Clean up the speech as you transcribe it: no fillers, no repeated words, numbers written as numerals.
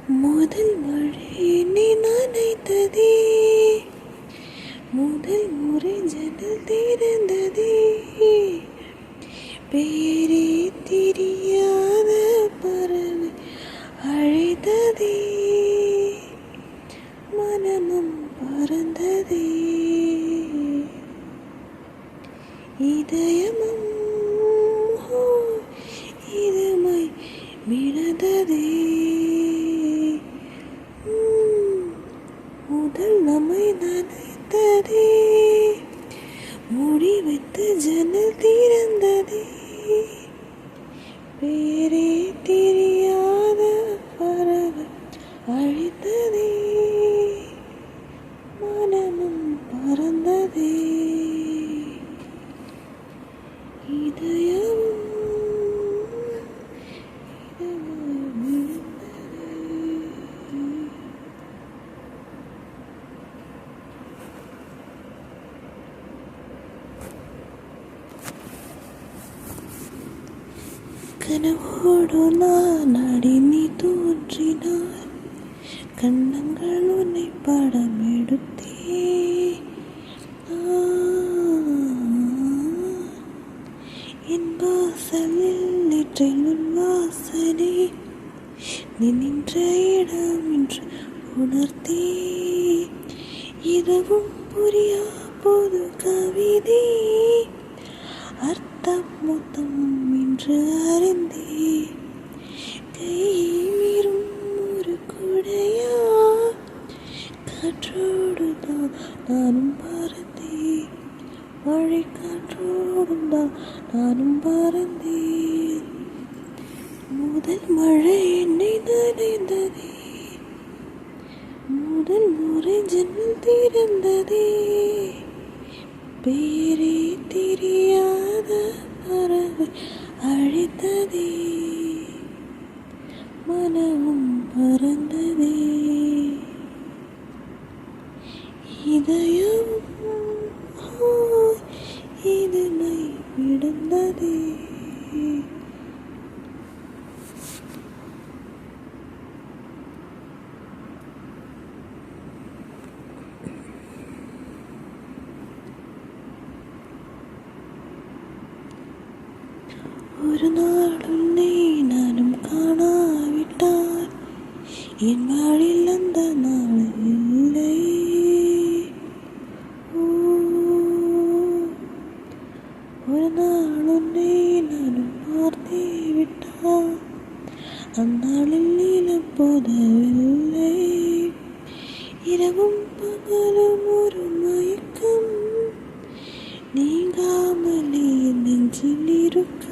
முதல் மழை என்னை நனைத்ததே, முதல் முறை ஜன்னல் திறந்ததே, பெயரே தெரியாத பறவை அழைத்ததே, மனமும் பறந்ததே, இதயமும் இதமை விழுந்ததே. முதல் நம்மை நனைத்ததே, மூடி வைத்து ஜன்னல் திறந்ததே, பேரே தெரியாத பறவை அழைத்ததே, மனமும் பறந்ததே, இதயமும் கனவோடு நான் அடி நீ தோன்றினார், கண்ணங்கள் உன்னை படம் எடுத்தே, என் வாசலில் நேற்றில் உன் வாசனை நீ நின்ற இடம் என்று உணர்த்தே, இதுவும் புரியா பொது கவிதை அர்த்தம் மொத்தம் என்று அறிந்தே, கை மீறும் ஒரு குடையா காற்றோடு தான் நானும் பறந்தே, மழை காற்றோடும் தான் நானும் பறந்தேன். முதல் மழை என்னை நனைந்ததே, முதல் முறை ஜன்னல் திறந்ததே, பேரே தெரியாத பறவை அழைத்ததே, மனமும் பறந்ததே, இதயமும் இதமை விழுந்ததே. ஒரு நாள் உன்னை நானும் காணாவிட்டால் என் வாழில் அந்த நாள் இல்லை. ஒரு நாள் உன்னை நானும் பார்த்தே விட்டால் அந்நாளில் நீளம் போதவில்லை. இரவும் பகலும் ஒரு மயக்கம் நீங்காமலே நெஞ்சில் இருக்க